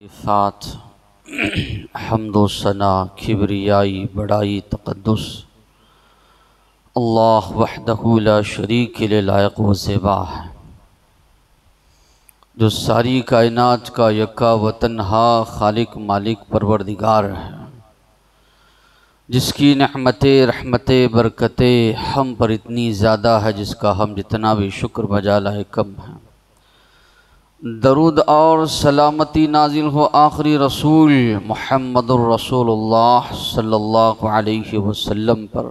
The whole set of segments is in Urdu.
صفات حمد و ثنا کبریائی بڑائی تقدس اللہ وحدہ لا شریک کے لائق و زیبا ہے، جو ساری کائنات کا یکا و تنہا خالق مالک پروردگار ہے، جس کی نعمتیں رحمتیں برکتیں ہم پر اتنی زیادہ ہے جس کا ہم جتنا بھی شکر بجا لائے کم ہے۔ درود اور سلامتی نازل ہو آخری رسول محمد الرسول اللہ صلی اللہ علیہ وسلم پر،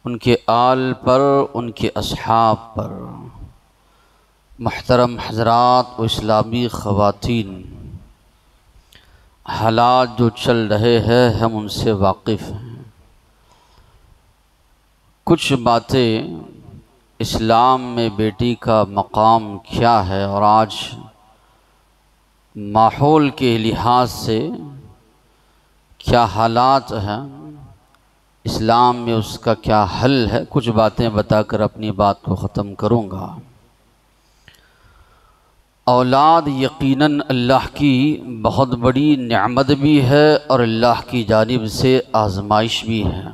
ان کے آل پر، ان کے اصحاب پر۔ محترم حضرات و اسلامی خواتین، حالات جو چل رہے ہیں ہم ان سے واقف ہیں۔ کچھ باتیں اسلام میں بیٹی کا مقام کیا ہے اور آج ماحول کے لحاظ سے کیا حالات ہیں، اسلام میں اس کا کیا حل ہے، کچھ باتیں بتا کر اپنی بات کو ختم کروں گا۔ اولاد یقیناً اللہ کی بہت بڑی نعمت بھی ہے اور اللہ کی جانب سے آزمائش بھی ہے۔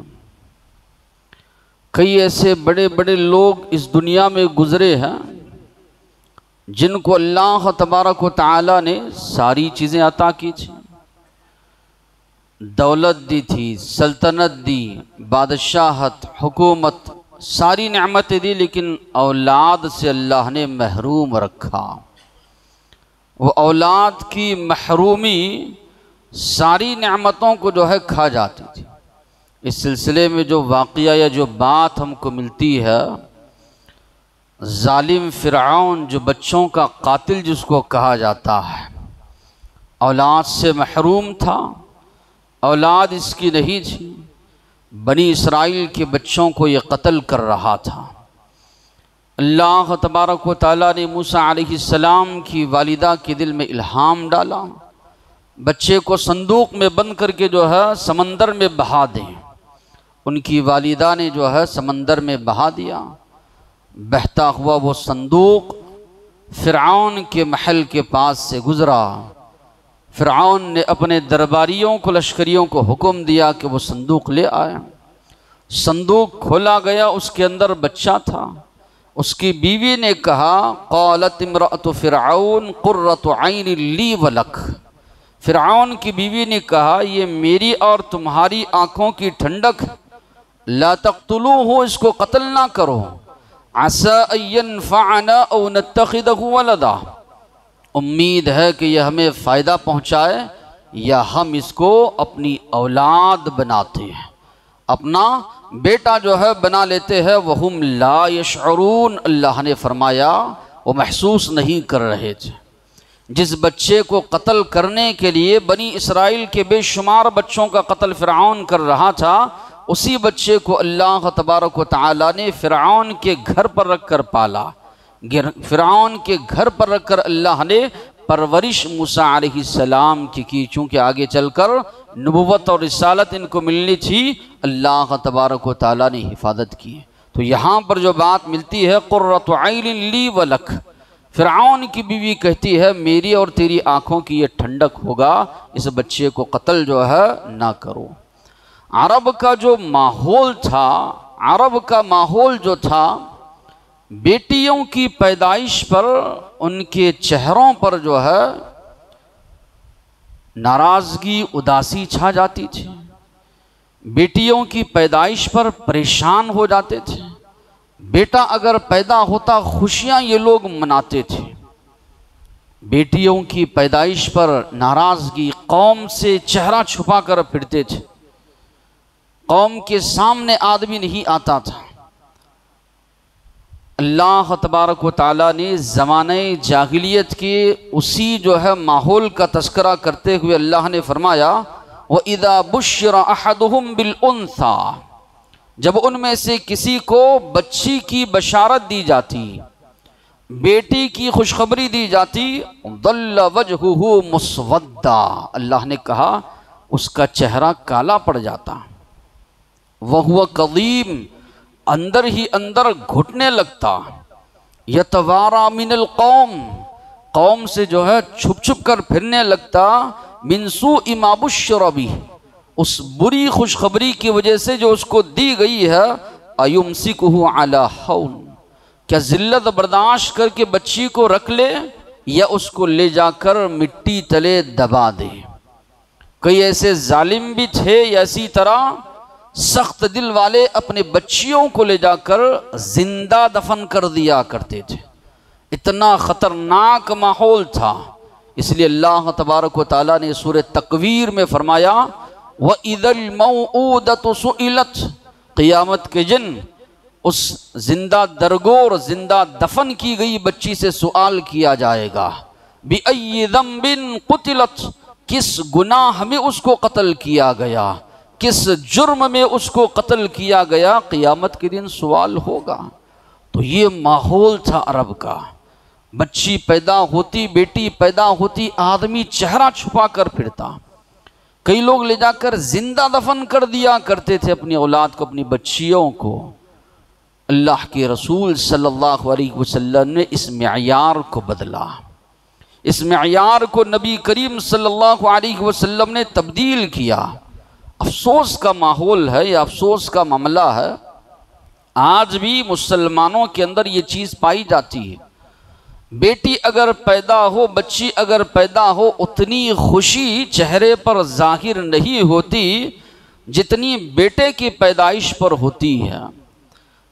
کئی ایسے بڑے بڑے لوگ اس دنیا میں گزرے ہیں جن کو اللہ تبارک و تعالی نے ساری چیزیں عطا کی تھی، دولت دی تھی، سلطنت دی، بادشاہت، حکومت، ساری نعمتیں دی، لیکن اولاد سے اللہ نے محروم رکھا۔ وہ اولاد کی محرومی ساری نعمتوں کو جو ہے کھا جاتی تھی۔ اس سلسلے میں جو واقعہ یا جو بات ہم کو ملتی ہے، ظالم فرعون جو بچوں کا قاتل جس کو کہا جاتا ہے، اولاد سے محروم تھا، اولاد اس کی نہیں تھی، بنی اسرائیل کے بچوں کو یہ قتل کر رہا تھا۔ اللہ تبارک و تعالیٰ نے موسیٰ علیہ السلام کی والدہ کے دل میں الہام ڈالا، بچے کو صندوق میں بند کر کے جو ہے سمندر میں بہا دیں۔ ان کی والدہ نے جو ہے سمندر میں بہا دیا۔ بہتا ہوا وہ صندوق فرعون کے محل کے پاس سے گزرا۔ فرعون نے اپنے درباریوں کو، لشکریوں کو حکم دیا کہ وہ صندوق لے آئے۔ صندوق کھولا گیا، اس کے اندر بچہ تھا۔ اس کی بیوی نے کہا، قالت امرأۃ فرعون قرۃ عین لی ولک۔ فرعون کی بیوی نے کہا، یہ میری اور تمہاری آنکھوں کی ٹھنڈک ہے، لا تقتلوہ، اس کو قتل نہ کرو، عسى ان ينفعنا او نتخذہ ولدا، امید ہے کہ یہ ہمیں فائدہ پہنچائے یا ہم اس کو اپنی اولاد بناتے ہیں، اپنا بیٹا جو ہے بنا لیتے ہیں۔ وہم لا یشعرون، اللہ نے فرمایا وہ محسوس نہیں کر رہے تھے۔ جس بچے کو قتل کرنے کے لیے بنی اسرائیل کے بے شمار بچوں کا قتل فرعون کر رہا تھا، اسی بچے کو اللہ تبارک و تعالیٰ نے فرعون کے گھر پر رکھ کر پالا۔ فرعون کے گھر پر رکھ کر اللہ نے پرورش موسیٰ علیہ السلام کی، چونکہ آگے چل کر نبوت اور رسالت ان کو ملنی تھی، اللہ تبارک و تعالیٰ نے حفاظت کی۔ تو یہاں پر جو بات ملتی ہے، قرۃ عین لی ولک، فرعون کی بیوی کہتی ہے میری اور تیری آنکھوں کی یہ ٹھنڈک ہوگا، اس بچے کو قتل جو ہے نہ کرو۔ عرب کا جو ماحول تھا، عرب کا ماحول جو تھا، بیٹیوں کی پیدائش پر ان کے چہروں پر جو ہے ناراضگی، اداسی چھا جاتی تھی۔ بیٹیوں کی پیدائش پر پریشان ہو جاتے تھے۔ بیٹا اگر پیدا ہوتا خوشیاں یہ لوگ مناتے تھے۔ بیٹیوں کی پیدائش پر ناراضگی، قوم سے چہرہ چھپا کر پھرتے تھے، قوم کے سامنے آدمی نہیں آتا تھا۔ اللہ تبارک و تعالیٰ نے زمانہ جاہلیت کے اسی جو ہے ماحول کا تذکرہ کرتے ہوئے اللہ نے فرمایا، وَإِذَا بُشِّرَ أَحَدُهُمْ بِالْأُنْثَى، جب ان میں سے کسی کو بچی کی بشارت دی جاتی، بیٹی کی خوشخبری دی جاتی، ظَلَّ وَجْهُهُ مُسْوَدًّا، اللہ نے کہا اس کا چہرہ کالا پڑ جاتا، وَهُوَ كَظِيمٌ، اندر ہی اندر گھٹنے لگتا، يَتَوَارَى مِنَ الْقَوْمِ، قوم سے جو ہے چھپ چھپ کر پھرنے لگتا، من سوء ما بشر بہ، اس بری خوشخبری کی وجہ سے جو اس کو دی گئی ہے، ایمسکہ علی ہون، کیا ذلت برداشت کر کے بچی کو رکھ لے یا اس کو لے جا کر مٹی تلے دبا دے۔ کئی ایسے ظالم بھی تھے یا اسی طرح سخت دل والے اپنے بچیوں کو لے جا کر زندہ دفن کر دیا کرتے تھے۔ اتنا خطرناک ماحول تھا، اس لیے اللہ تبارک و تعالیٰ نے سورہ تکویر میں فرمایا وَإِذَا الْمَوْعُودَةُ سُئِلَتْ، قیامت کے دن اس زندہ درگور زندہ دفن کی گئی بچی سے سوال کیا جائے گا، بِأَيِّ ذَنبٍ قُتِلَتْ، کس گناہ میں اس کو قتل کیا گیا، کس جرم میں اس کو قتل کیا گیا، قیامت کے دن سوال ہوگا۔ تو یہ ماحول تھا عرب کا، بچی پیدا ہوتی، بیٹی پیدا ہوتی، آدمی چہرہ چھپا کر پھرتا، کئی لوگ لے جا کر زندہ دفن کر دیا کرتے تھے اپنی اولاد کو، اپنی بچیوں کو۔ اللہ کے رسول صلی اللہ علیہ وسلم نے اس معیار کو بدلا، اس معیار کو نبی کریم صلی اللہ علیہ وسلم نے تبدیل کیا۔ افسوس کا ماحول ہے، یہ افسوس کا معاملہ ہے، آج بھی مسلمانوں کے اندر یہ چیز پائی جاتی ہے۔ بیٹی اگر پیدا ہو، بچی اگر پیدا ہو، اتنی خوشی چہرے پر ظاہر نہیں ہوتی جتنی بیٹے کی پیدائش پر ہوتی ہے،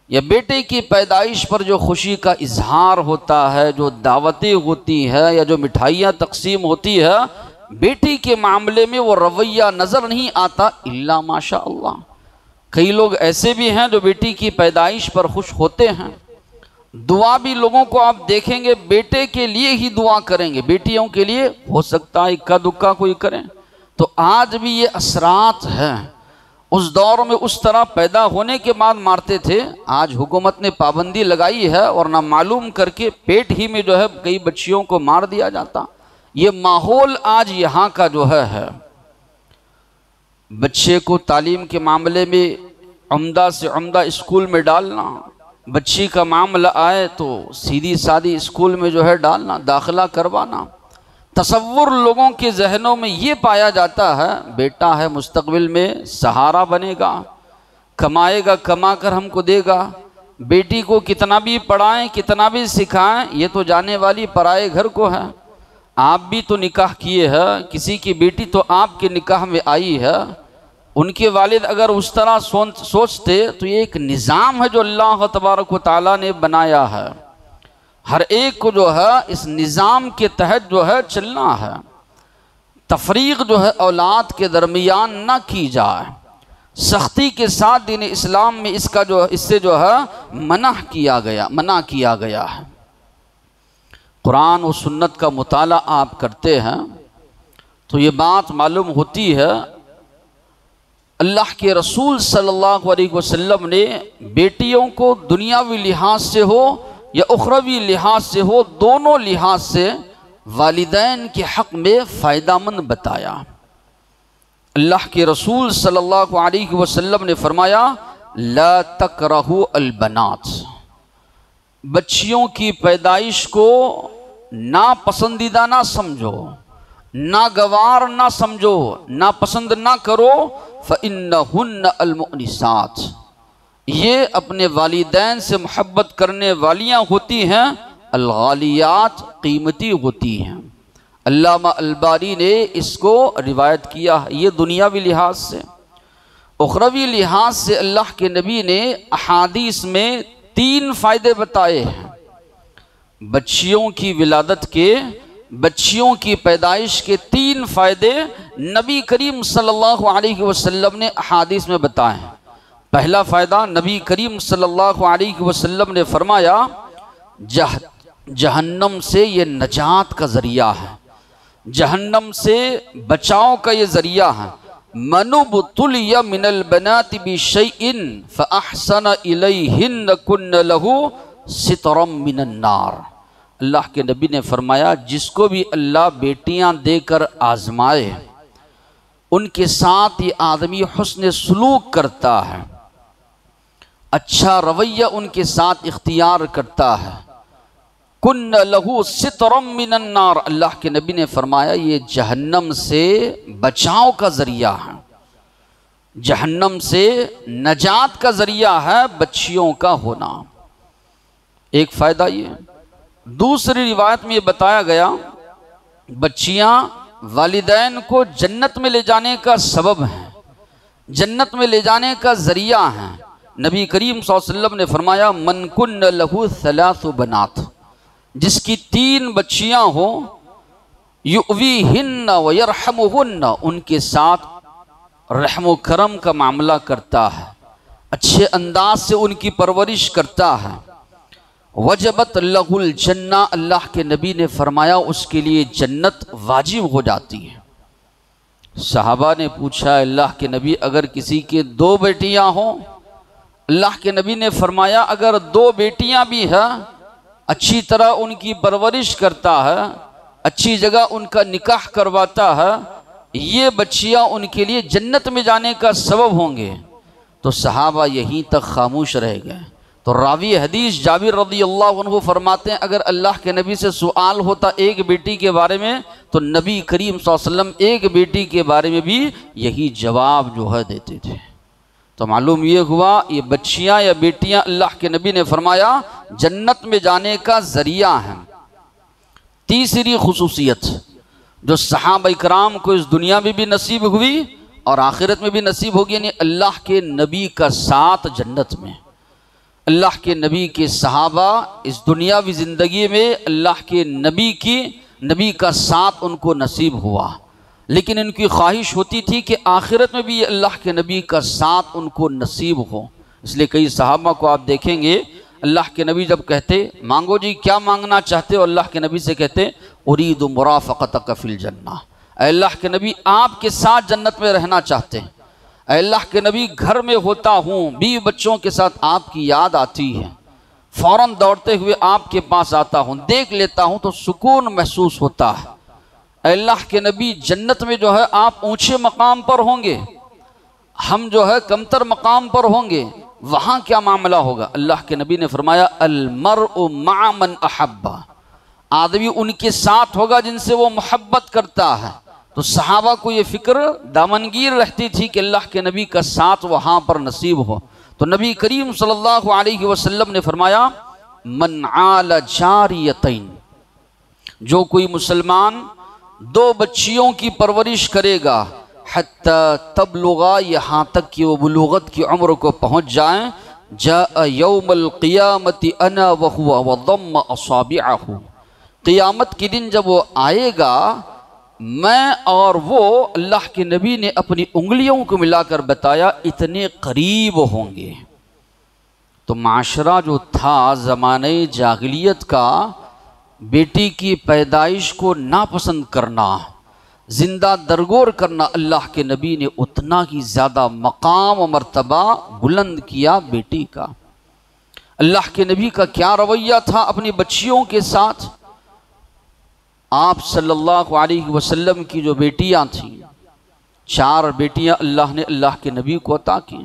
یا بیٹے کی پیدائش پر جو خوشی کا اظہار ہوتا ہے، جو دعوتیں ہوتی ہے یا جو مٹھائیاں تقسیم ہوتی ہے، بیٹی کے معاملے میں وہ رویہ نظر نہیں آتا الا ماشاء اللہ۔ کئی لوگ ایسے بھی ہیں جو بیٹی کی پیدائش پر خوش ہوتے ہیں، دعا بھی لوگوں کو آپ دیکھیں گے بیٹے کے لیے ہی دعا کریں گے، بیٹیوں کے لیے ہو سکتا ہے اکا دکا کوئی کریں۔ تو آج بھی یہ اثرات ہیں، اس دور میں اس طرح پیدا ہونے کے بعد مارتے تھے، آج حکومت نے پابندی لگائی ہے، اور نہ معلوم کر کے پیٹ ہی میں جو ہے کئی بچیوں کو مار دیا جاتا۔ یہ ماحول آج یہاں کا جو ہے بچے کو تعلیم کے معاملے میں عمدہ سے عمدہ اسکول میں ڈالنا، بچی کا معاملہ آئے تو سیدھی سادی اسکول میں جو ہے ڈالنا، داخلہ کروانا۔ تصور لوگوں کے ذہنوں میں یہ پایا جاتا ہے بیٹا ہے مستقبل میں سہارا بنے گا، کمائے گا، کما کر ہم کو دے گا۔ بیٹی کو کتنا بھی پڑھائیں، کتنا بھی سکھائیں، یہ تو جانے والی پرائے گھر کو ہے۔ آپ بھی تو نکاح کیے ہیں، کسی کی بیٹی تو آپ کے نکاح میں آئی ہے، ان کے والد اگر اس طرح سوچتے تو یہ ایک نظام ہے جو اللہ تبارک و تعالیٰ نے بنایا ہے، ہر ایک کو جو ہے اس نظام کے تحت جو ہے چلنا ہے۔ تفریق جو ہے اولاد کے درمیان نہ کی جائے، سختی کے ساتھ دین اسلام میں اس سے جو ہے منع کیا گیا ہے۔ قرآن و سنت کا مطالعہ آپ کرتے ہیں تو یہ بات معلوم ہوتی ہے، اللہ کے رسول صلی اللہ علیہ وسلم نے بیٹیوں کو دنیاوی لحاظ سے ہو یا اخروی لحاظ سے ہو، دونوں لحاظ سے والدین کے حق میں فائدہ مند بتایا۔ اللہ کے رسول صلی اللہ علیہ وسلم نے فرمایا لا تکرہوا البنات، بچیوں کی پیدائش کو ناپسندیدہ نہ سمجھو، ناگوار نہ سمجھو، ناپسند نہ کرو، فَإِنَّهُنَّ الْمُؤْنِسَاتِ، یہ اپنے والدین سے محبت کرنے والیاں ہوتی ہیں، الغالیات، قیمتی ہوتی ہیں۔ علامہ البانی نے اس کو روایت کیا ہے، یہ دنیاوی لحاظ سے۔ اخروی لحاظ سے اللہ کے نبی نے احادیث میں 3 فائدے بتائے ہیں، بچیوں کی ولادت کے، بچیوں کی پیدائش کے 3 فائدے نبی کریم صلی اللہ علیہ وسلم نے احادیث میں بتائے ہیں۔ پہلا فائدہ نبی کریم صلی اللہ علیہ وسلم نے فرمایا جہنم سے یہ نجات کا ذریعہ ہے، جہنم سے بچاؤ کا یہ ذریعہ ہے۔ مَنُ ابْتُلِيَ مِنَ الْبَنَاتِ بِشَيْءٍ فَأَحْسَنَ إِلَيْهِنَّ كُنَّ لَهُ سِتْرًا مِنَ النَّارِ، اللہ کے نبی نے فرمایا جس کو بھی اللہ بیٹیاں دے کر آزمائے، ان کے ساتھ یہ آدمی حسن سلوک کرتا ہے، اچھا رویہ ان کے ساتھ اختیار کرتا ہے، کن لہو سترم من النار، اللہ کے نبی نے فرمایا یہ جہنم سے بچاؤ کا ذریعہ ہے، جہنم سے نجات کا ذریعہ ہے بچیوں کا ہونا۔ ایک فائدہ یہ۔ دوسری روایت میں یہ بتایا گیا بچیاں والدین کو جنت میں لے جانے کا سبب ہیں، جنت میں لے جانے کا ذریعہ ہیں۔ نبی کریم صلی اللہ علیہ وسلم نے فرمایا من کن لہو ثلاث بنات، جس کی 3 بچیاں ہوں، یؤویہن ویرحمہن، ان کے ساتھ رحم و کرم کا معاملہ کرتا ہے، اچھے انداز سے ان کی پرورش کرتا ہے، وجبت لہ الجنہ، اللہ کے نبی نے فرمایا اس کے لیے جنت واجب ہو جاتی ہے۔ صحابہ نے پوچھا اللہ کے نبی اگر کسی کے 2 بیٹیاں ہوں؟ اللہ کے نبی نے فرمایا اگر 2 بیٹیاں بھی ہیں، اچھی طرح ان کی پرورش کرتا ہے، اچھی جگہ ان کا نکاح کرواتا ہے، یہ بچیاں ان کے لیے جنت میں جانے کا سبب ہوں گے۔ تو صحابہ یہیں تک خاموش رہ گئے۔ تو راوی حدیث جابر رضی اللہ عنہ فرماتے ہیں اگر اللہ کے نبی سے سوال ہوتا ایک بیٹی کے بارے میں تو نبی کریم صلی اللہ علیہ وسلم ایک بیٹی کے بارے میں بھی یہی جواب جو ہے دیتے تھے۔ تو معلوم یہ ہوا یہ بچیاں یا بیٹیاں اللہ کے نبی نے فرمایا جنت میں جانے کا ذریعہ ہیں۔ تیسری خصوصیت جو صحابہ کرام کو اس دنیا میں بھی نصیب ہوئی اور آخرت میں بھی نصیب ہوگی، یعنی اللہ کے نبی کا ساتھ جنت میں۔ اللہ کے نبی کے صحابہ اس دنیاوی زندگی میں اللہ کے نبی کا ساتھ ان کو نصیب ہوا، لیکن ان کی خواہش ہوتی تھی کہ آخرت میں بھی اللہ کے نبی کا ساتھ ان کو نصیب ہو۔ اس لیے کئی صحابہ کو آپ دیکھیں گے اللہ کے نبی جب کہتے مانگو جی کیا مانگنا چاہتے ہو، اللہ کے نبی سے کہتے ارید مرافقتک فی الجنہ، اے اللہ کے نبی آپ کے ساتھ جنت میں رہنا چاہتے ہیں۔ اے اللہ کے نبی گھر میں ہوتا ہوں بیوی بچوں کے ساتھ آپ کی یاد آتی ہے، فوراً دوڑتے ہوئے آپ کے پاس آتا ہوں، دیکھ لیتا ہوں تو سکون محسوس ہوتا ہے۔ اے اللہ کے نبی جنت میں جو ہے آپ اونچے مقام پر ہوں گے، ہم جو ہے کمتر مقام پر ہوں گے، وہاں کیا معاملہ ہوگا؟ اللہ کے نبی نے فرمایا المرء مع من احب، آدمی ان کے ساتھ ہوگا جن سے وہ محبت کرتا ہے۔ تو صحابہ کو یہ فکر دامنگیر رہتی تھی کہ اللہ کے نبی کا ساتھ وہاں پر نصیب ہو۔ تو نبی کریم صلی اللہ علیہ وسلم نے فرمایا من عال جاریتین، جو کوئی مسلمان 2 بچیوں کی پرورش کرے گا حتی تبلغا، یہاں تک کہ وہ بلوغت کی عمر کو پہنچ جائیں، جاء یوم القیامت انا وہو وضم اصابعہ، قیامت کے دن جب وہ آئے گا میں اور وہ، اللہ کے نبی نے اپنی انگلیوں کو ملا کر بتایا اتنے قریب ہوں گے۔ تو معاشرہ جو تھا زمانے جاہلیت کا، بیٹی کی پیدائش کو ناپسند کرنا، زندہ درگور کرنا، اللہ کے نبی نے اتنا ہی زیادہ مقام و مرتبہ بلند کیا بیٹی کا۔ اللہ کے نبی کا کیا رویہ تھا اپنی بچیوں کے ساتھ؟ آپ صلی اللہ علیہ وسلم کی جو بیٹیاں تھیں، 4 بیٹیاں اللہ نے اللہ کے نبی کو عطا کی۔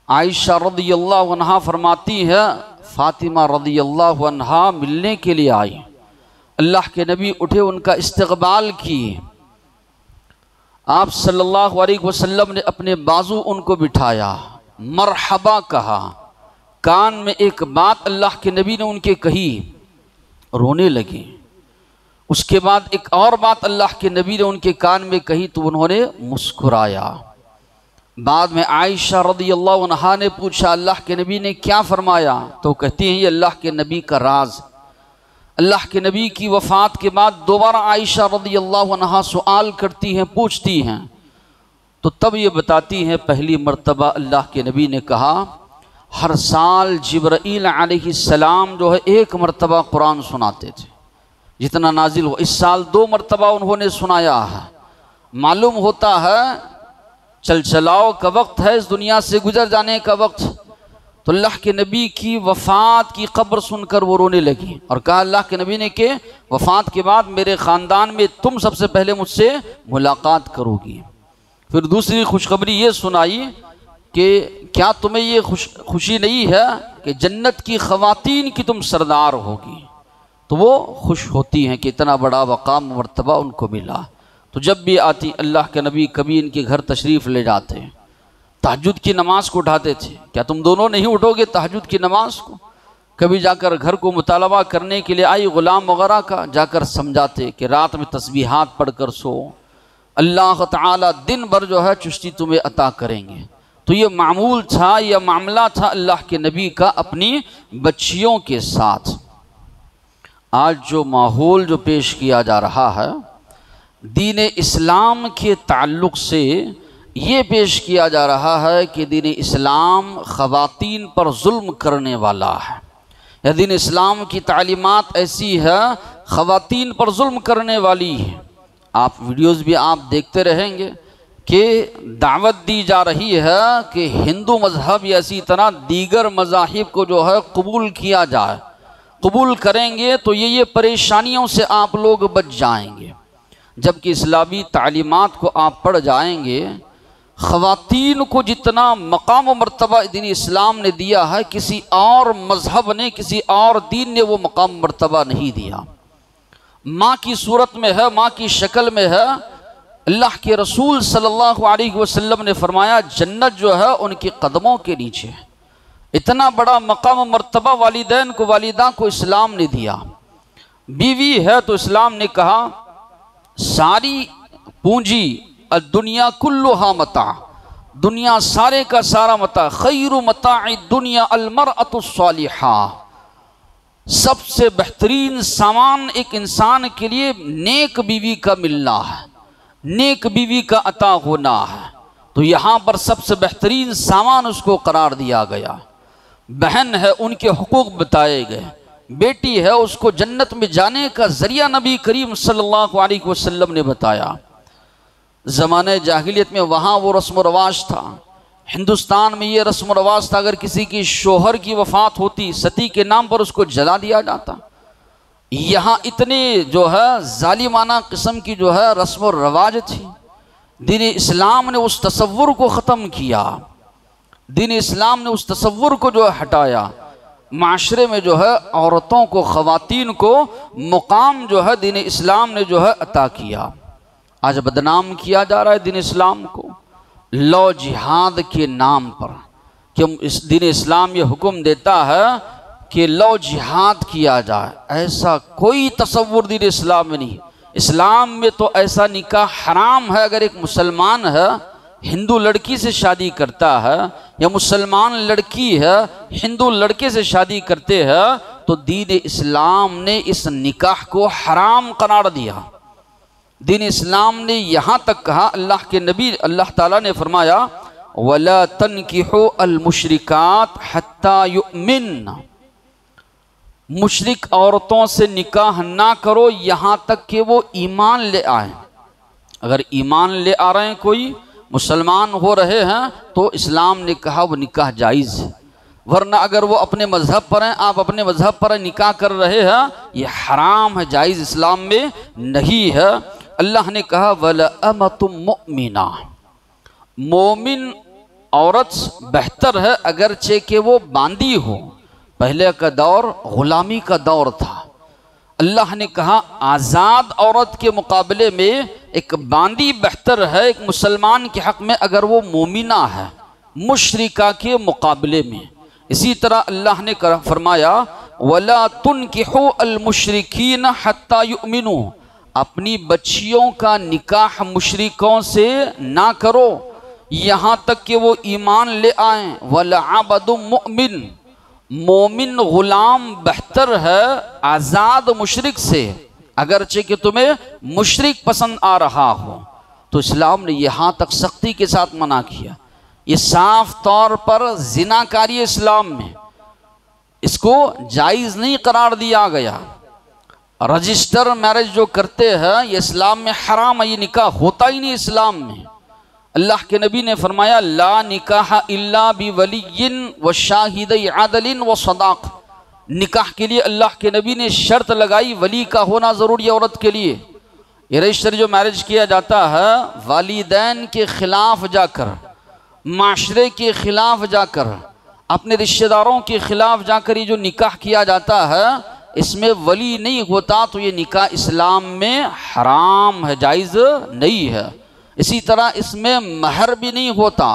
عائشہ رضی اللہ عنہا فرماتی ہے فاطمہ رضی اللہ عنہا ملنے کے لیے آئی، اللہ کے نبی اٹھے ان کا استقبال کیے، آپ صلی اللہ علیہ وسلم نے اپنے بازو ان کو بٹھایا، مرحبا کہا، کان میں ایک بات اللہ کے نبی نے ان کے کہی، رونے لگے۔ اس کے بعد ایک اور بات اللہ کے نبی نے ان کے کان میں کہی تو انہوں نے مسکرایا۔ بعد میں عائشہ رضی اللہ عنہا نے پوچھا اللہ کے نبی نے کیا فرمایا؟ تو کہتی ہیں یہ اللہ کے نبی کا راز۔ اللہ کے نبی کی وفات کے بعد دوبارہ عائشہ رضی اللہ عنہا سوال کرتی ہیں، پوچھتی ہیں، تو تب یہ بتاتی ہیں پہلی مرتبہ اللہ کے نبی نے کہا ہر سال جبرائیل علیہ السلام جو ہے 1 مرتبہ قرآن سناتے تھے جتنا نازل ہو، اس سال 2 مرتبہ انہوں نے سنایا ہے۔ معلوم ہوتا ہے چلچلاؤ کا وقت ہے، اس دنیا سے گزر جانے کا وقت۔ تو اللہ کے نبی کی وفات کی خبر سن کر وہ رونے لگی اور کہا اللہ کے نبی نے کہ وفات کے بعد میرے خاندان میں تم سب سے پہلے مجھ سے ملاقات کرو گی۔ پھر دوسری خوشخبری یہ سنائی کہ کیا تمہیں یہ خوشی نہیں ہے کہ جنت کی خواتین کی تم سردار ہوگی؟ تو وہ خوش ہوتی ہیں کہ اتنا بڑا مقام و مرتبہ ان کو ملا۔ تو جب بھی آتی اللہ کے نبی کبھی ان کے گھر تشریف لے جاتے ہیں، تہجد کی نماز کو اٹھاتے تھے۔ کیا تم دونوں نہیں اٹھو گے تہجد کی نماز کو؟ کبھی جا کر گھر کو مطالبہ کرنے کے لیے آئی غلام وغیرہ کا، جا کر سمجھاتے کہ رات میں تسبیحات پڑھ کر سو، اللہ تعالیٰ دن بھر جو ہے چشتی تمہیں عطا کریں گے۔ تو یہ معمول تھا، یہ معاملہ تھا اللہ کے نبی کا اپنی بچیوں کے ساتھ۔ آج جو ماحول جو پیش کیا جا رہا ہے دین اسلام کے تعلق سے، یہ پیش کیا جا رہا ہے کہ دین اسلام خواتین پر ظلم کرنے والا ہے، یا دین اسلام کی تعلیمات ایسی ہے خواتین پر ظلم کرنے والی ہے۔ آپ ویڈیوز بھی آپ دیکھتے رہیں گے کہ دعوت دی جا رہی ہے کہ ہندو مذہب یا اسی طرح دیگر مذاہب کو جو ہے قبول کیا جائے، قبول کریں گے تو یہ پریشانیوں سے آپ لوگ بچ جائیں گے۔ جبکہ اسلامی تعلیمات کو آپ پڑھ جائیں گے، خواتین کو جتنا مقام و مرتبہ دین اسلام نے دیا ہے کسی اور مذہب نے، کسی اور دین نے وہ مقام و مرتبہ نہیں دیا۔ ماں کی صورت میں ہے، ماں کی شکل میں ہے۔ اللہ کے رسول صلی اللہ علیہ وسلم نے فرمایا جنت جو ہے ان کے قدموں کے نیچے ہے۔ اتنا بڑا مقام و مرتبہ والدین کو، والدہ کو اسلام نے دیا۔ بیوی ہے تو اسلام نے کہا ساری پونجی الدنیا کلھا متاع، دنیا سارے کا سارا متاع، خیر متاع الدنیا المرأۃ الصالحہ، سب سے بہترین سامان ایک انسان کے لیے نیک بیوی کا ملنا ہے، نیک بیوی کا عطا ہونا ہے۔ تو یہاں پر سب سے بہترین سامان اس کو قرار دیا گیا۔ بہن ہے ان کے حقوق بتائے گئے، بیٹی ہے اس کو جنت میں جانے کا ذریعہ نبی کریم صلی اللہ علیہ وسلم نے بتایا۔ زمانہ جاہلیت میں وہاں وہ رسم و رواج تھا، ہندوستان میں یہ رسم و رواج تھا، اگر کسی کی شوہر کی وفات ہوتی ستی کے نام پر اس کو جلا دیا جاتا۔ یہاں اتنے جو ہے ظالمانہ قسم کی جو ہے رسم و رواج تھی، دین اسلام نے اس تصور کو ختم کیا، دین اسلام نے اس تصور کو جو ہے ہٹایا۔ معاشرے میں جو ہے عورتوں کو، خواتین کو مقام جو ہے دین اسلام نے جو ہے عطا کیا۔ آج بدنام کیا جا رہا ہے دین اسلام کو لو جہاد کے نام پر، کہ دین اسلام یہ حکم دیتا ہے کہ لو جہاد کیا جائے۔ ایسا کوئی تصور دین اسلام میں نہیں۔ اسلام میں تو ایسا نکاح حرام ہے، اگر ایک مسلمان ہے ہندو لڑکی سے شادی کرتا ہے، یا مسلمان لڑکی ہے ہندو لڑکے سے شادی کرتے ہیں، تو دین اسلام نے اس نکاح کو حرام قرار دیا۔ دین اسلام نے یہاں تک کہا، اللہ کے نبی اللہ تعالیٰ نے فرمایا وَلَا تَنْكِحُوا الْمُشْرِكَاتِ حَتَّى يُؤْمِنَّ، مشرک عورتوں سے نکاح نہ کرو یہاں تک کہ وہ ایمان لے آئیں۔ اگر ایمان لے آ رہے ہیں، کوئی مسلمان ہو رہے ہیں، تو اسلام نے کہا وہ نکاح جائز ہے، ورنہ اگر وہ اپنے مذہب پر ہیں، آپ اپنے مذہب پر نکاح کر رہے ہیں، یہ حرام ہے، جائز اسلام میں نہیں ہے۔ اللہ نے کہا وَلَأَمَةٌ مُؤْمِنَةٌ، مومن عورت بہتر ہے اگرچہ کہ وہ باندی ہو۔ پہلے کا دور غلامی کا دور تھا، اللہ نے کہا آزاد عورت کے مقابلے میں ایک باندی بہتر ہے ایک مسلمان کے حق میں اگر وہ مومنہ ہے، مشرکہ کے مقابلے میں۔ اسی طرح اللہ نے فرمایا وَلَا تُنْكِحُوا الْمُشْرِكِينَ حَتَّى يُؤْمِنُوا، اپنی بچیوں کا نکاح مشرکوں سے نہ کرو یہاں تک کہ وہ ایمان لے آئیں۔ وَلَعَبْدٌ مُؤْمِنٌ، مومن غلام بہتر ہے آزاد مشرک سے، اگرچہ کہ تمہیں مشرک پسند آ رہا ہو۔ تو اسلام نے یہاں تک سختی کے ساتھ منع کیا۔ یہ صاف طور پر زنا کاری اسلام میں، اس کو جائز نہیں قرار دیا گیا۔ رجسٹر میرج جو کرتے ہیں یہ اسلام میں حرام ہے، یہ نکاح ہوتا ہی نہیں اسلام میں۔ اللہ کے نبی نے فرمایا لا نکاح الا بولی وشاہدی عدل وصداق، نکاح کے لیے اللہ کے نبی نے شرط لگائی ولی کا ہونا ضروری ہے عورت کے لیے۔ یہ رجسٹر جو میرج کیا جاتا ہے والدین کے خلاف جا کر، معاشرے کے خلاف جا کر، اپنے رشتہ داروں کے خلاف جا کر یہ جو نکاح کیا جاتا ہے، اس میں ولی نہیں ہوتا تو یہ نکاح اسلام میں حرام ہے، جائز نہیں ہے۔ اسی طرح اس میں مہر بھی نہیں ہوتا،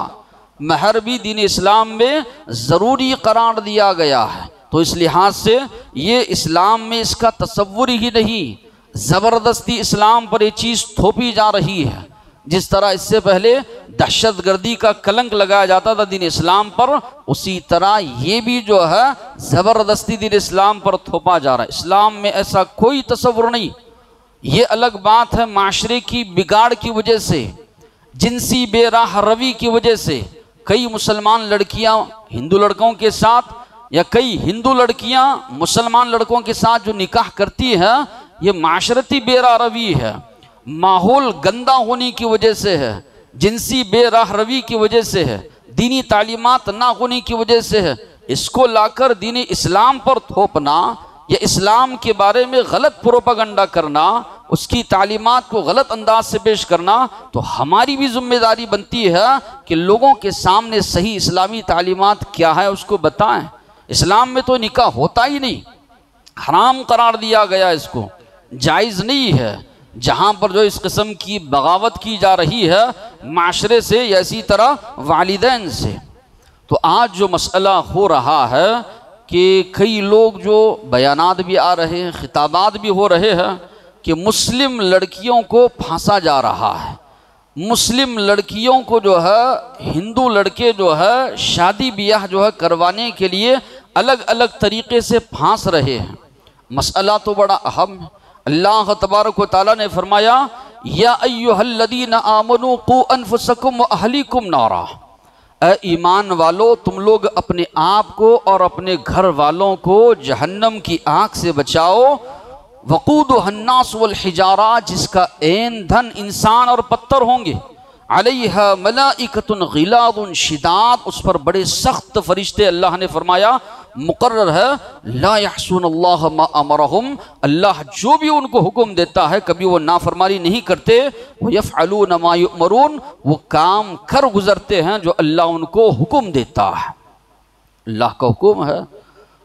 مہر بھی دین اسلام میں ضروری قرار دیا گیا ہے۔ تو اس لحاظ سے یہ اسلام میں اس کا تصور ہی نہیں، زبردستی اسلام پر یہ چیز تھوپی جا رہی ہے۔ جس طرح اس سے پہلے دہشت گردی کا کلنک لگایا جاتا تھا دین اسلام پر، اسی طرح یہ بھی جو ہے زبردستی دین اسلام پر تھوپا جا رہا ہے۔ اسلام میں ایسا کوئی تصور نہیں۔ یہ الگ بات ہے معاشرے کی بگاڑ کی وجہ سے، جنسی بے راہ روی کی وجہ سے کئی مسلمان لڑکیاں ہندو لڑکوں کے ساتھ یا کئی ہندو لڑکیاں مسلمان لڑکوں کے ساتھ جو نکاح کرتی ہیں، یہ معاشرتی بے راہ روی ہے، ماحول گندا ہونے کی وجہ سے ہے، جنسی بے راہ روی کی وجہ سے ہے، دینی تعلیمات نہ ہونے کی وجہ سے ہے۔ اس کو لا کر دین اسلام پر تھوپنا یا اسلام کے بارے میں غلط پروپیگنڈا کرنا، اس کی تعلیمات کو غلط انداز سے پیش کرنا، تو ہماری بھی ذمہ داری بنتی ہے کہ لوگوں کے سامنے صحیح اسلامی تعلیمات کیا ہے اس کو بتائیں۔ اسلام میں تو نکاح ہوتا ہی نہیں، حرام قرار دیا گیا، اس کو جائز نہیں ہے۔ جہاں پر جو اس قسم کی بغاوت کی جا رہی ہے معاشرے سے یا اسی طرح والدین سے، تو آج جو مسئلہ ہو رہا ہے کہ کئی لوگ جو بیانات بھی آ رہے ہیں، خطابات بھی ہو رہے ہیں کہ مسلم لڑکیوں کو پھانسا جا رہا ہے، مسلم لڑکیوں کو جو ہے ہندو لڑکے جو ہے شادی بیاہ جو ہے کروانے کے لیے الگ الگ طریقے سے پھانس رہے ہیں۔ مسئلہ تو بڑا اہم ہے۔ اللہ تبارک و تعالیٰ نے فرمایا یا ایھا الذین آمنوا قوا انفسکم واہلیکم نارا، اے ایمان والو تم لوگ اپنے آپ کو اور اپنے گھر والوں کو جہنم کی آگ سے بچاؤ، وقودھا الناس والحجارہ، جس کا ایندھن انسان اور پتھر ہوں گے، علیہا ملائکۃ غلاظ شداد، اس پر بڑے سخت فرشتے اللہ نے فرمایا مقرر ہے، لا یعصون اللہ ما امرہم، اللہ جو بھی ان کو حکم دیتا ہے کبھی وہ نافرمانی نہیں کرتے، ویفعلون ما یؤمرون، وہ کام کر گزرتے ہیں جو اللہ ان کو حکم دیتا ہے۔ اللہ کا حکم ہے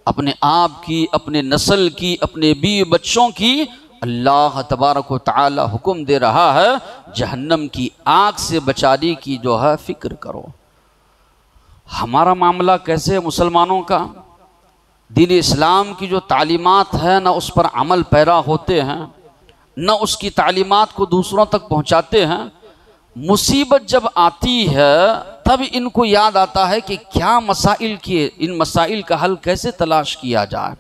اپنے آپ کی، اپنے نسل کی، اپنے بیوی بچوں کی، اللہ تبارک و تعالی حکم دے رہا ہے جہنم کی آگ سے بچانے کی جو ہے فکر کرو۔ ہمارا معاملہ کیسے ہے مسلمانوں کا؟ دین اسلام کی جو تعلیمات ہے نہ اس پر عمل پیرا ہوتے ہیں، نہ اس کی تعلیمات کو دوسروں تک پہنچاتے ہیں۔ مصیبت جب آتی ہے تب ان کو یاد آتا ہے کہ کیا مسائل کیے، ان مسائل کا حل کیسے تلاش کیا جائے،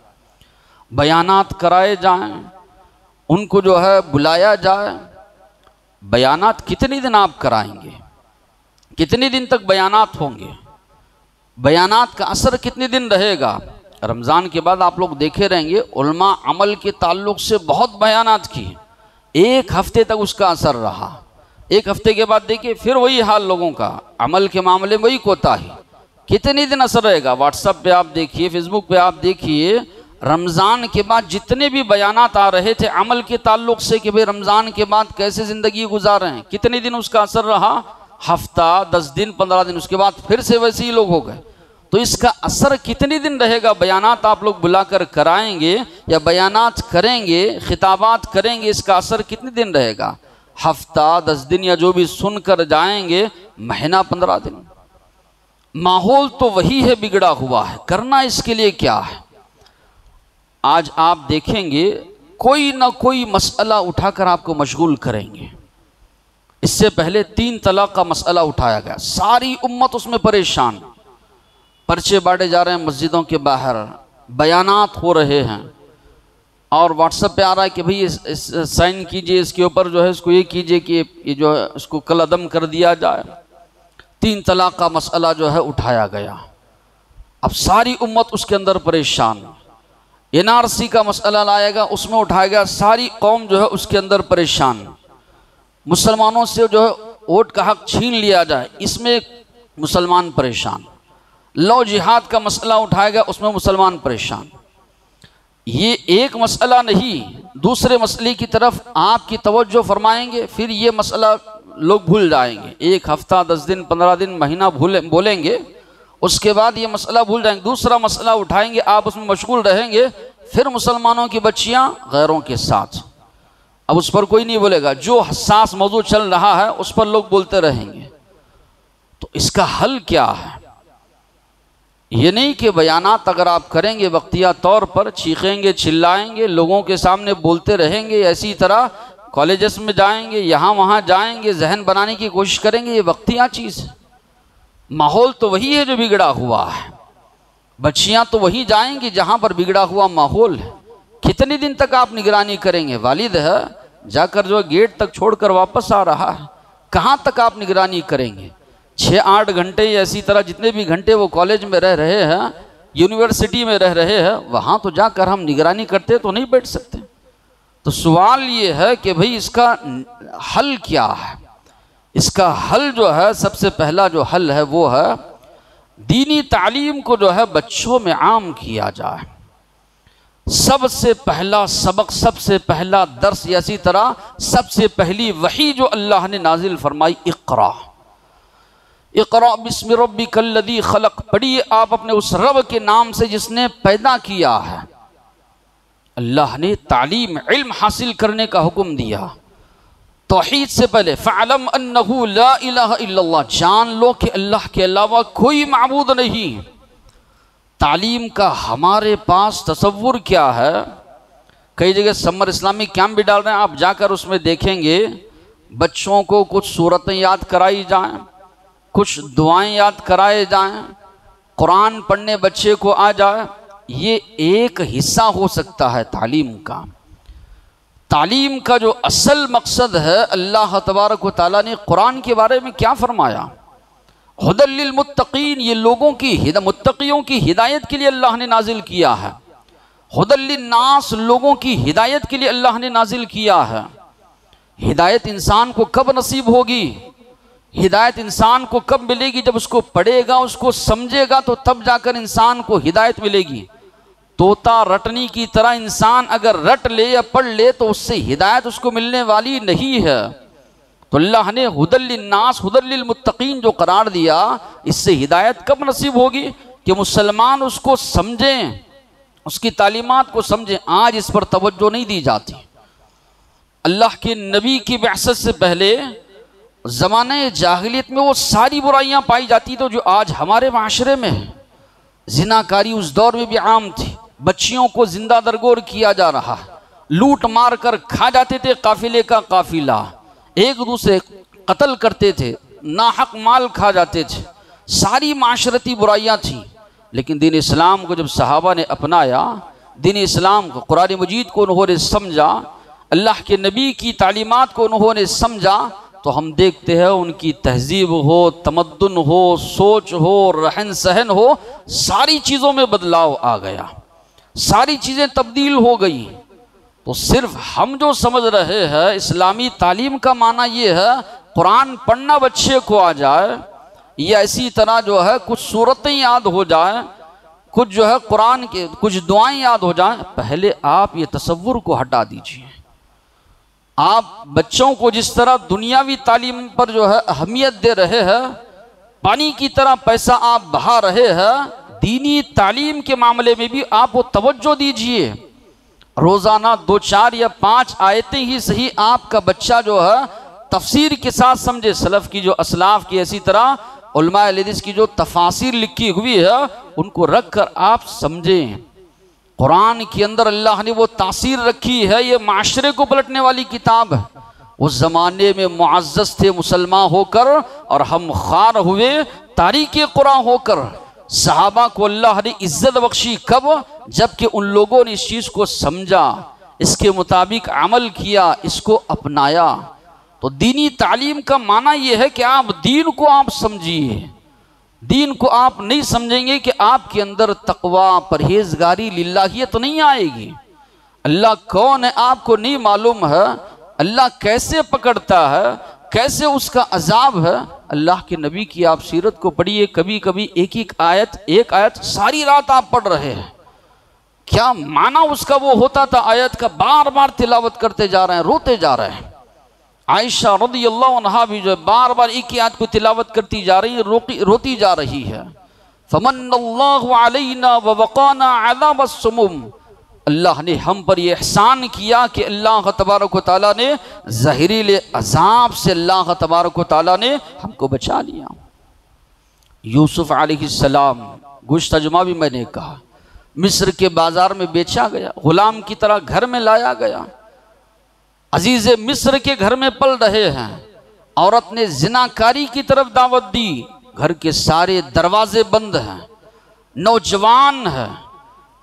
بیانات کرائے جائیں، ان کو جو ہے بلایا جائے۔ بیانات کتنے دن آپ کرائیں گے؟ کتنے دن تک بیانات ہوں گے؟ بیانات کا اثر کتنے دن رہے گا؟ رمضان کے بعد آپ لوگ دیکھے رہیں گے علماء عمل کے تعلق سے بہت بیانات کی، ایک ہفتے تک اس کا اثر رہا، ایک ہفتے کے بعد دیکھیے پھر وہی حال لوگوں کا، عمل کے معاملے میں وہی کوتاہی۔ کتنے دن اثر رہے گا؟ واٹس ایپ پہ آپ دیکھیے، فیس بک پہ آپ دیکھیے، رمضان کے بعد جتنے بھی بیانات آ رہے تھے عمل کے تعلق سے کہ بھئی رمضان کے بعد کیسے زندگی گزار رہے ہیں، کتنے دن اس کا اثر رہا؟ ہفتہ، 10 دن، 15 دن، اس کے بعد پھر سے ویسے ہی لوگ ہو گئے۔ تو اس کا اثر کتنے دن رہے گا؟ بیانات آپ لوگ بلا کر کرائیں گے یا بیانات کریں گے، خطابات کریں گے، اس کا اثر کتنے دن رہے گا؟ ہفتہ، 10 دن، یا جو بھی سن کر جائیں گے مہینہ، 15 دن۔ ماحول تو وہی ہے بگڑا ہوا ہے، کرنا اس کے لیے کیا ہے؟ آج آپ دیکھیں گے کوئی نہ کوئی مسئلہ اٹھا کر آپ کو مشغول کریں گے۔ اس سے پہلے 3 طلاق کا مسئلہ اٹھایا گیا، ساری امت اس میں پریشان، پرچے بانٹے جا رہے ہیں مسجدوں کے باہر، بیانات ہو رہے ہیں، اور واٹس ایپ پہ آ رہا ہے کہ بھئی سائن کیجئے اس کے اوپر، جو ہے اس کو یہ کیجئے کہ یہ جو ہے اس کو کل عدم کر دیا جائے۔ 3 طلاق کا مسئلہ جو ہے اٹھایا گیا، اب ساری امت اس کے اندر پریشان۔ NRC کا مسئلہ لایا گیا، اس میں اٹھایا گیا، ساری قوم جو ہے اس کے اندر پریشان۔ مسلمانوں سے جو ہے ووٹ کا حق چھین لیا جائے، اس میں مسلمان پریشان۔ لو جہاد کا مسئلہ اٹھایا گیا، اس میں مسلمان پریشان۔ یہ ایک مسئلہ نہیں، دوسرے مسئلے کی طرف آپ کی توجہ فرمائیں گے، پھر یہ مسئلہ لوگ بھول جائیں گے، ایک ہفتہ، 10 دن، 15 دن، مہینہ بولیں گے، اس کے بعد یہ مسئلہ بھول جائیں گے، دوسرا مسئلہ اٹھائیں گے، آپ اس میں مشغول رہیں گے، پھر مسلمانوں کی بچیاں غیروں کے ساتھ. اب اس پر کوئی نہیں بولے گا، جو حساس موضوع چل رہا ہے اس پر لوگ بولتے رہیں گے. تو اس کا حل کیا ہے؟ یہ نہیں کہ بیانات اگر آپ کریں گے وقتیہ طور پر، چیخیں گے، چلائیں گے، لوگوں کے سامنے بولتے رہیں گے، اسی طرح کالجز میں جائیں گے، یہاں وہاں جائیں گے، ذہن بنانے کی کوشش کریں گے، یہ وقتیہ چیز ہے. ماحول تو وہی ہے جو بگڑا ہوا ہے. بچیاں تو وہی جائیں گی جہاں پر بگڑا ہوا ماحول ہے. کتنے دن تک آپ نگرانی کریں گے؟ والد ہے جا کر جو گیٹ تک چھوڑ کر واپس آ رہا ہے، کہاں تک آپ نگرانی کریں گے؟ 6-8 گھنٹے یا اسی طرح جتنے بھی گھنٹے وہ کالج میں رہ رہے ہیں، یونیورسٹی میں رہ رہے ہیں، وہاں تو جا کر ہم نگرانی کرتے تو نہیں بیٹھ سکتے. تو سوال یہ ہے کہ بھئی اس کا حل کیا ہے؟ اس کا حل جو ہے، سب سے پہلا جو حل ہے وہ ہے دینی تعلیم کو جو ہے بچوں میں عام کیا جائے. سب سے پہلا سبق، سب سے پہلا درس، یا اسی طرح سب سے پہلی وحی جو اللہ نے نازل فرمائی، اقرا اقرا بسم ربک الذی خلق. پڑھیے آپ اپنے اس رب کے نام سے جس نے پیدا کیا ہے. اللہ نے تعلیم، علم حاصل کرنے کا حکم دیا. توحید سے پہلے فَعْلَمْ أَنَّهُ لَا إِلَهَ إِلَّا اللَّهِ، جان لو کہ اللہ کے علاوہ کوئی معبود نہیں. تعلیم کا ہمارے پاس تصور کیا ہے؟ کئی جگہ سمر اسلامک کیمپ بھی ڈال رہے ہیں، آپ جا کر اس میں دیکھیں گے بچوں کو کچھ سورتیں یاد کرائی جائیں، کچھ دعائیں یاد کرائے جائیں، قرآن پڑھنے بچے کو آ جائے. یہ ایک حصہ ہو سکتا ہے تعلیم کا. تعلیم کا جو اصل مقصد ہے، اللہ تبارک و تعالیٰ نے قرآن کے بارے میں کیا فرمایا؟ ہدی للمتقین، یہ لوگوں کی متقیوں کی ہدایت کے لیے اللہ نے نازل کیا ہے. ہدی للناس، لوگوں کی ہدایت کے لیے اللہ نے نازل کیا ہے. ہدایت انسان کو کب نصیب ہوگی؟ ہدایت انسان کو کب ملے گی؟ جب اس کو پڑھے گا، اس کو سمجھے گا، تو تب جا کر انسان کو ہدایت ملے گی. طوطا رٹنی کی طرح انسان اگر رٹ لے یا پڑھ لے تو اس سے ہدایت اس کو ملنے والی نہیں ہے. تو اللہ نے ہدی للناس، ہدی للمتقین جو قرار دیا، اس سے ہدایت کب نصیب ہوگی؟ کہ مسلمان اس کو سمجھیں، اس کی تعلیمات کو سمجھیں. آج اس پر توجہ نہیں دی جاتی. اللہ کے نبی کی بعثت سے پہلے زمانہ جاہلیت میں وہ ساری برائیاں پائی جاتی تو جو آج ہمارے معاشرے میں ہے. زناکاری اس دور میں بھی عام تھی، بچیوں کو زندہ درگور کیا جا رہا ہے، لوٹ مار کر کھا جاتے تھے قافلے کا قافلہ، ایک دوسرے قتل کرتے تھے، ناحق مال کھا جاتے تھے، ساری معاشرتی برائیاں تھیں. لیکن دین اسلام کو جب صحابہ نے اپنایا، دین اسلام کو، قرآن مجید کو انہوں نے سمجھا، اللہ کے نبی کی تعلیمات کو انہوں نے سمجھا، تو ہم دیکھتے ہیں ان کی تہذیب ہو، تمدن ہو، سوچ ہو، رہن سہن ہو، ساری چیزوں میں بدلاؤ آ گیا، ساری چیزیں تبدیل ہو گئی. تو صرف ہم جو سمجھ رہے ہیں اسلامی تعلیم کا معنی یہ ہے قرآن پڑھنا بچے کو آ جائے، یا اسی طرح جو ہے کچھ سورتیں یاد ہو جائیں، کچھ جو ہے قرآن کے کچھ دعائیں یاد ہو جائیں. پہلے آپ یہ تصور کو ہٹا دیجئے. آپ بچوں کو جس طرح دنیاوی تعلیم پر جو ہے اہمیت دے رہے ہیں، پانی کی طرح پیسہ آپ بہا رہے ہیں، دینی تعلیم کے معاملے میں بھی آپ کو توجہ دیجئے. روزانہ 2-4 یا 5 آیتیں ہی صحیح آپ کا بچہ جو ہے تفسیر کے ساتھ سمجھے. سلف کی جو اسلاف کی، اسی طرح علماء حدیث کی جو تفاسیر لکھی ہوئی ہے ان کو رکھ کر آپ سمجھیں. قرآن کے اندر اللہ نے وہ تاثیر رکھی ہے، یہ معاشرے کو پلٹنے والی کتاب ہے. اس زمانے میں معزز تھے مسلمان ہو کر، اور ہم خوار ہوئے تاریک قرآن ہو کر. صحابہ کو اللہ نے عزت بخشی کب؟ جبکہ ان لوگوں نے اس چیز کو سمجھا، اس کے مطابق عمل کیا، اس کو اپنایا. تو دینی تعلیم کا معنی یہ ہے کہ آپ دین کو آپ سمجھیے. دین کو آپ نہیں سمجھیں گے کہ آپ کے اندر تقوی، پرہیزگاری، للہیت نہیں آئے گی. اللہ کون ہے آپ کو نہیں معلوم ہے، اللہ کیسے پکڑتا ہے، کیسے اس کا عذاب ہے. اللہ کے نبی کی آپ سیرت کو پڑھیے، کبھی کبھی ایک آیت ساری رات آپ پڑھ رہے ہیں. کیا معنی اس کا وہ ہوتا تھا آیت کا، بار بار تلاوت کرتے جا رہے ہیں، روتے جا رہے ہیں. عائشہ رضی اللہ عنہا بھی جو بار بار ایک ہی آیت کو تلاوت کرتی جا رہی ہے، روتی جا رہی ہے. فمن اللہ علینا ووقانا عذاب السموم. اللہ نے ہم پر یہ احسان کیا کہ اللہ تبارک و تعالیٰ نے زہریلے عذاب سے اللہ تبارک و تعالیٰ نے ہم کو بچا لیا۔ یوسف علیہ السلام، گزشتہ جمعہ بھی میں نے کہا، مصر کے بازار میں بیچا گیا، غلام کی طرح گھر میں لایا گیا، عزیز مصر کے گھر میں پل رہے ہیں، عورت نے زناکاری کی طرف دعوت دی، گھر کے سارے دروازے بند ہیں، نوجوان ہیں،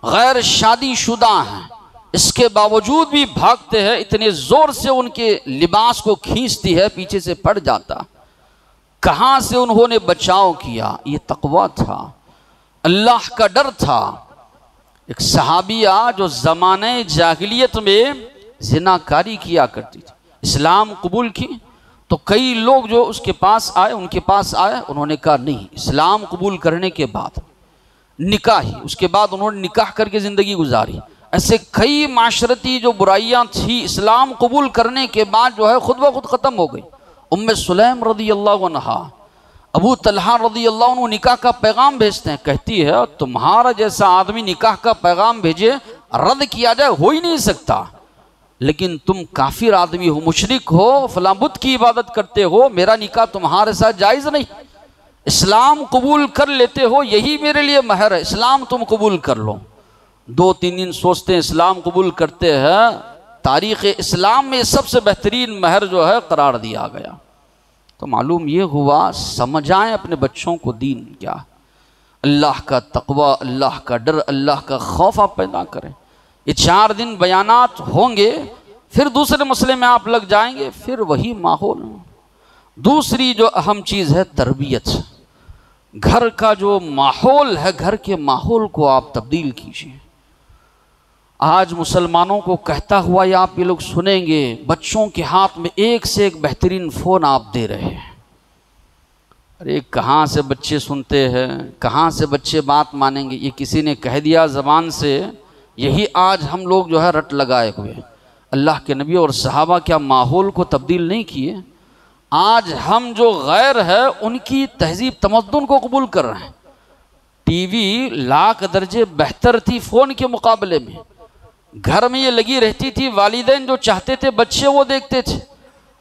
غیر شادی شدہ ہیں، اس کے باوجود بھی بھاگتے ہیں، اتنے زور سے ان کے لباس کو کھینچتی ہے، پیچھے سے پڑ جاتا۔ کہاں سے انہوں نے بچاؤ کیا؟ یہ تقویٰ تھا، اللہ کا ڈر تھا۔ ایک صحابیہ جو زمانہ جاہلیت میں زناکاری کیا کرتی تھی، اسلام قبول کی تو کئی لوگ جو اس کے پاس آئے، انہوں نے کہا نہیں، اسلام قبول کرنے کے بعد نکاح ہی، اس کے بعد انہوں نے نکاح کر کے زندگی گزاری۔ ایسے کئی معاشرتی جو برائیاں تھی اسلام قبول کرنے کے بعد جو ہے خود بخود ختم ہو گئی۔ ام سلیم رضی اللہ عنہ، ابو طلحہ رضی اللہ عنہ نکاح کا پیغام بھیجتے ہیں، کہتی ہے تمہارا جیسا آدمی نکاح کا پیغام بھیجے رد کیا جائے ہو ہی نہیں سکتا، لیکن تم کافر آدمی ہو، مشرک ہو، فلاں بت کی عبادت کرتے ہو، میرا نکاح تمہارے ساتھ جائز نہیں، اسلام قبول کر لیتے ہو یہی میرے لیے مہر ہے، اسلام تم قبول کر لو۔ 2-3 دن سوچتے ہیں، اسلام قبول کرتے ہیں، تاریخ اسلام میں سب سے بہترین مہر جو ہے قرار دیا گیا۔ تو معلوم یہ ہوا، سمجھائیں اپنے بچوں کو دین کیا، اللہ کا تقوی، اللہ کا ڈر، اللہ کا خوف آپ پیدا کریں۔ یہ 4 دن بیانات ہوں گے، پھر دوسرے مسئلے میں آپ لگ جائیں گے، پھر وہی ماحول۔ دوسری جو اہم چیز ہے تربیت، گھر کا جو ماحول ہے، گھر کے ماحول کو آپ تبدیل کیجیے۔ آج مسلمانوں کو کہتا ہوا یا آپ یہ لوگ سنیں گے، بچوں کے ہاتھ میں ایک سے ایک بہترین فون آپ دے رہے ہیں۔ ارے کہاں سے بچے سنتے ہیں، کہاں سے بچے بات مانیں گے؟ یہ کسی نے کہہ دیا زبان سے، یہی آج ہم لوگ جو ہے رٹ لگائے ہوئے۔ اللہ کے نبی اور صحابہ کیا ماحول کو تبدیل نہیں کیے؟ آج ہم جو غیر ہے ان کی تہذیب تمدن کو قبول کر رہے ہیں۔ ٹی وی لاکھ درجے بہتر تھی فون کے مقابلے میں، گھر میں یہ لگی رہتی تھی، والدین جو چاہتے تھے بچے وہ دیکھتے تھے۔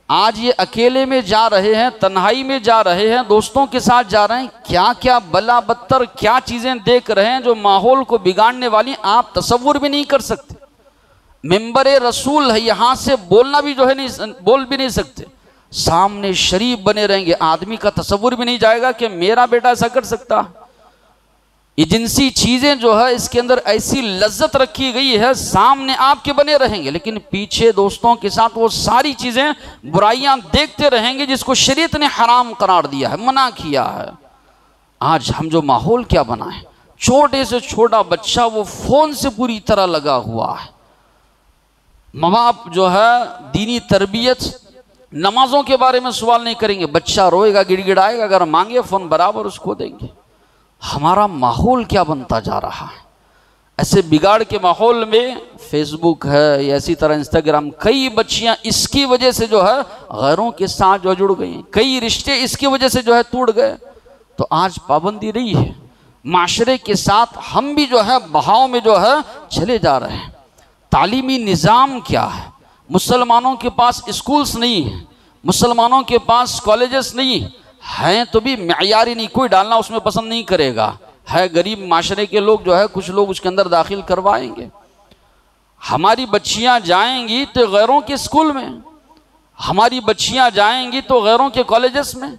آج یہ اکیلے میں جا رہے ہیں، تنہائی میں جا رہے ہیں، دوستوں کے ساتھ جا رہے ہیں، کیا کیا بلا بدتر کیا چیزیں دیکھ رہے ہیں جو ماحول کو بگاڑنے والی آپ تصور بھی نہیں کر سکتے۔ ممبر رسول ہے، یہاں سے بولنا بھی جو ہے نہیں، بول بھی نہیں سکتے، سامنے شریف بنے رہیں گے، آدمی کا تصور بھی نہیں جائے گا کہ میرا بیٹا ایسا کر سکتا۔ یہ جنسی چیزیں جو ہے اس کے اندر ایسی لذت رکھی گئی ہے، سامنے آپ کے بنے رہیں گے لیکن پیچھے دوستوں کے ساتھ وہ ساری چیزیں برائیاں دیکھتے رہیں گے جس کو شریعت نے حرام قرار دیا ہے، منع کیا ہے۔ آج ہم جو ماحول کیا بنا ہے، چھوٹے سے چھوٹا بچہ وہ فون سے پوری طرح لگا ہوا ہے۔ ماں باپ جو ہے دینی تربیت، نمازوں کے بارے میں سوال نہیں کریں گے، بچہ روئے گا گڑ گڑائے گا، اگر مانگے فون برابر اس کو دیں گے۔ ہمارا ماحول کیا بنتا جا رہا ہے؟ ایسے بگاڑ کے ماحول میں فیس بک ہے یا اسی طرح انسٹاگرام، کئی بچیاں اس کی وجہ سے جو ہے غیروں کے ساتھ جو جڑ گئی، کئی رشتے اس کی وجہ سے جو ہے ٹوٹ گئے۔ تو آج پابندی رہی ہے، معاشرے کے ساتھ ہم بھی جو ہے بہاؤ میں جو ہے چلے جا رہے ہیں۔ تعلیمی نظام کیا ہے؟ مسلمانوں کے پاس اسکولز نہیں ہیں، مسلمانوں کے پاس کالجز نہیں ہیں، تو بھی معیاری نہیں، کوئی ڈالنا اس میں پسند نہیں کرے گا، ہے غریب معاشرے کے لوگ جو ہے کچھ لوگ اس کے اندر داخل کروائیں گے۔ ہماری بچیاں جائیں گی تو غیروں کے اسکول میں، ہماری بچیاں جائیں گی تو غیروں کے کالجز میں،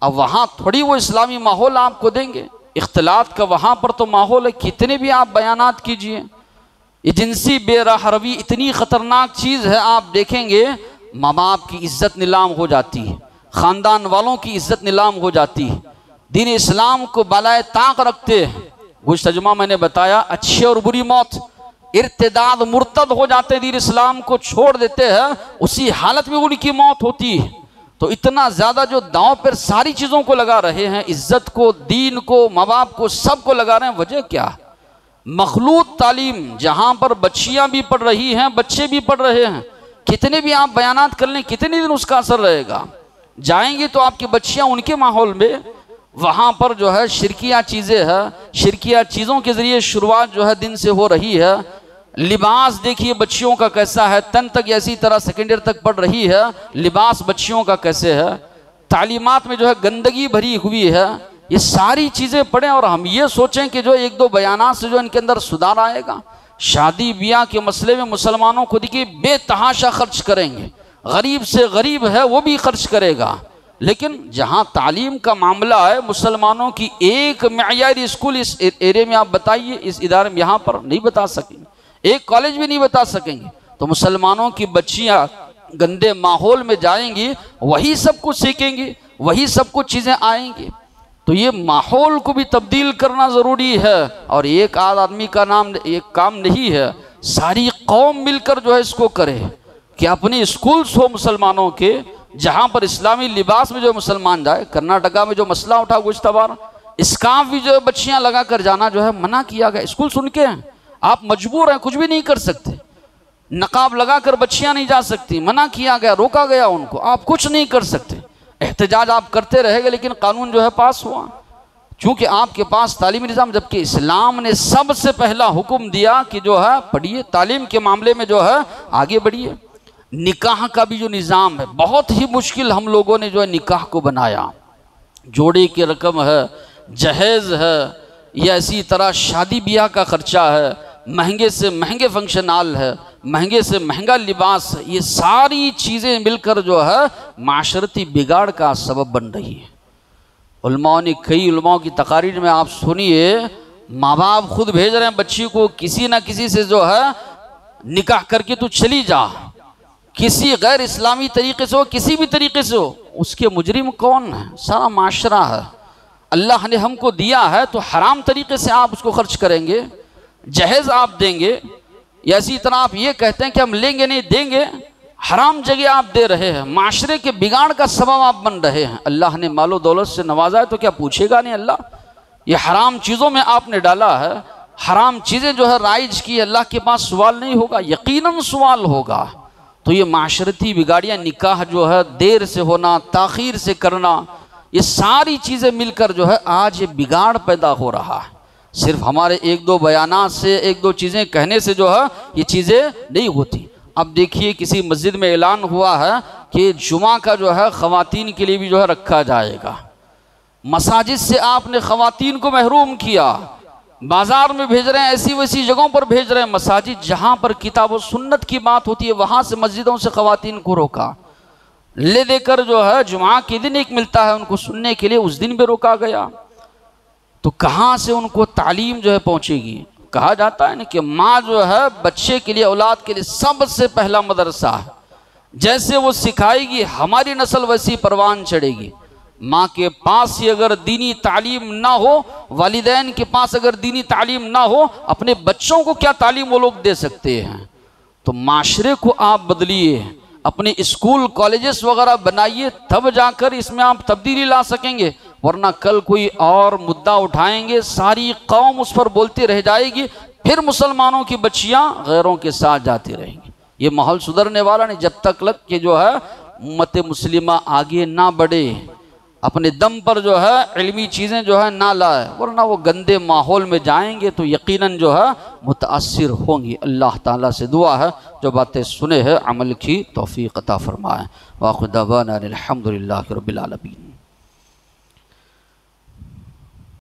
اب وہاں تھوڑی وہ اسلامی ماحول آپ کو دیں گے۔ اختلاط کا وہاں پر تو ماحول ہے، کتنے بھی آپ بیانات کیجئے۔ یہ جنسی بے راہ روی اتنی خطرناک چیز ہے، آپ دیکھیں گے ماں باپ کی عزت نیلام ہو جاتی ہے، خاندان والوں کی عزت نیلام ہو جاتی ہے، دین اسلام کو بالائے طاق رکھتے ہیں۔ گزشتہ جمعہ میں نے بتایا اچھی اور بری موت، ارتداد مرتد ہو جاتے، دین اسلام کو چھوڑ دیتے ہیں، اسی حالت میں ان کی موت ہوتی ہے۔ تو اتنا زیادہ جو داؤں پر ساری چیزوں کو لگا رہے ہیں، عزت کو، دین کو، ماں باپ کو، سب کو لگا رہے ہیں، وجہ کیا ہے؟ مخلوط تعلیم، جہاں پر بچیاں بھی پڑھ رہی ہیں، بچے بھی پڑھ رہے ہیں، کتنے بھی آپ بیانات کر لیں، کتنے دن اس کا اثر رہے گا؟ جائیں گے تو آپ کی بچیاں ان کے ماحول میں، وہاں پر جو ہے شرکیہ چیزیں ہیں، شرکیہ چیزوں کے ذریعے شروعات جو ہے دن سے ہو رہی ہے۔ لباس دیکھیے بچیوں کا کیسا ہے، 10 تک یا اسی طرح سیکنڈ ایئر تک پڑھ رہی ہے، لباس بچیوں کا کیسے ہے، تعلیمات میں جو ہے گندگی بھری ہوئی ہے. یہ ساری چیزیں پڑھیں اور ہم یہ سوچیں کہ جو ایک دو بیانات سے جو ان کے اندر سدھار آئے گا. شادی بیاہ کے مسئلے میں مسلمانوں کو دیکھیے بے تحاشا خرچ کریں گے، غریب سے غریب ہے وہ بھی خرچ کرے گا، لیکن جہاں تعلیم کا معاملہ ہے مسلمانوں کی ایک معیاری اسکول اس ایرے میں آپ بتائیے، اس ادارے میں یہاں پر نہیں بتا سکیں گے، ایک کالج بھی نہیں بتا سکیں گے. تو مسلمانوں کی بچیاں گندے ماحول میں جائیں گی، وہی سب کچھ سیکھیں گی، وہی سب کچھ چیزیں آئیں گی. تو یہ ماحول کو بھی تبدیل کرنا ضروری ہے، اور ایک آدمی کا نام ایک کام نہیں ہے، ساری قوم مل کر جو ہے اس کو کرے کہ اپنے اسکولز ہو مسلمانوں کے جہاں پر اسلامی لباس میں جو مسلمان جائے. کرناٹکا میں جو مسئلہ اٹھا گزشتہ بار، اسکارف بھی جو ہے بچیاں لگا کر جانا جو ہے منع کیا گیا. اسکول سن کے ہیں آپ مجبور ہیں، کچھ بھی نہیں کر سکتے. نقاب لگا کر بچیاں نہیں جا سکتی، منع کیا گیا، روکا گیا ان کو، آپ کچھ نہیں کر سکتے. احتجاج آپ کرتے رہے گا لیکن قانون جو ہے پاس ہوا، چونکہ آپ کے پاس تعلیمی نظام، جبکہ اسلام نے سب سے پہلا حکم دیا کہ جو ہے پڑھیے، تعلیم کے معاملے میں جو ہے آگے بڑھیے. نکاح کا بھی جو نظام ہے بہت ہی مشکل ہم لوگوں نے جو ہے نکاح کو بنایا. جوڑے کی رقم ہے، جہیز ہے، یا اسی طرح شادی بیاہ کا خرچہ ہے، مہنگے سے مہنگے فنکشن ہال ہے، مہنگے سے مہنگا لباس ہے. یہ ساری چیزیں مل کر جو ہے معاشرتی بگاڑ کا سبب بن رہی ہے. علماء نے کئی علماء کی تقاریر میں آپ سنیے، ماں باپ خود بھیج رہے ہیں بچی کو کسی نہ کسی سے جو ہے نکاح کر کے تو چلی جا، کسی غیر اسلامی طریقے سے ہو، کسی بھی طریقے سے ہو. اس کے مجرم کون ہے؟ سارا معاشرہ ہے. اللہ نے ہم کو دیا ہے تو حرام طریقے سے آپ اس کو خرچ کریں گے، جہیز آپ دیں گے، یا اسی طرح آپ یہ کہتے ہیں کہ ہم لیں گے نہیں دیں گے، حرام جگہ آپ دے رہے ہیں، معاشرے کے بگاڑ کا سبب آپ بن رہے ہیں. اللہ نے مال و دولت سے نوازا ہے تو کیا پوچھے گا نہیں اللہ؟ یہ حرام چیزوں میں آپ نے ڈالا ہے، حرام چیزیں جو ہے رائج کی، اللہ کے پاس سوال نہیں ہوگا؟ یقیناً سوال ہوگا. تو یہ معاشرتی بگاڑیاں، نکاح جو ہے دیر سے ہونا، تاخیر سے کرنا، یہ ساری چیزیں مل کر جو ہے آج یہ بگاڑ پیدا ہو رہا ہے. صرف ہمارے ایک دو بیانات سے، ایک دو چیزیں کہنے سے جو ہے یہ چیزیں نہیں ہوتی. اب دیکھیے کسی مسجد میں اعلان ہوا ہے کہ جمعہ کا جو ہے خواتین کے لیے بھی جو ہے رکھا جائے گا. مساجد سے آپ نے خواتین کو محروم کیا، بازار میں بھیج رہے ہیں، ایسی ویسی جگہوں پر بھیج رہے ہیں. مساجد جہاں پر کتاب و سنت کی بات ہوتی ہے وہاں سے مسجدوں سے خواتین کو روکا، لے دے کر جو ہے جمعہ کے دن ایک ملتا ہے ان کو سننے کے لیے، اس دن بھی روکا گیا. تو کہاں سے ان کو تعلیم جو ہے پہنچے گی؟ کہا جاتا ہے نا کہ ماں جو ہے بچے کے لیے، اولاد کے لیے سب سے پہلا مدرسہ ہے. جیسے وہ سکھائے گی ہماری نسل ویسی پروان چڑھے گی. ماں کے پاس ہی اگر دینی تعلیم نہ ہو، والدین کے پاس اگر دینی تعلیم نہ ہو، اپنے بچوں کو کیا تعلیم وہ لوگ دے سکتے ہیں؟ تو معاشرے کو آپ بدلیے، اپنے اسکول کالجز وغیرہ بنائیے، تب جا کر اس میں آپ تبدیلی لا سکیں گے. ورنہ کل کوئی اور مدعا اٹھائیں گے، ساری قوم اس پر بولتی رہ جائے گی، پھر مسلمانوں کی بچیاں غیروں کے ساتھ جاتی رہیں گی. یہ ماحول سدھرنے والا نہیں جب تک کہ جو ہے امت مسلمہ آگے نہ بڑھے، اپنے دم پر جو ہے علمی چیزیں جو ہے نہ لائے، ورنہ وہ گندے ماحول میں جائیں گے تو یقیناً جو ہے متاثر ہوں گی. اللہ تعالیٰ سے دعا ہے جو باتیں سنے ہیں عمل کی توفیق عطا فرمائے. وآخر دعوانا الحمدللہ رب العالمین.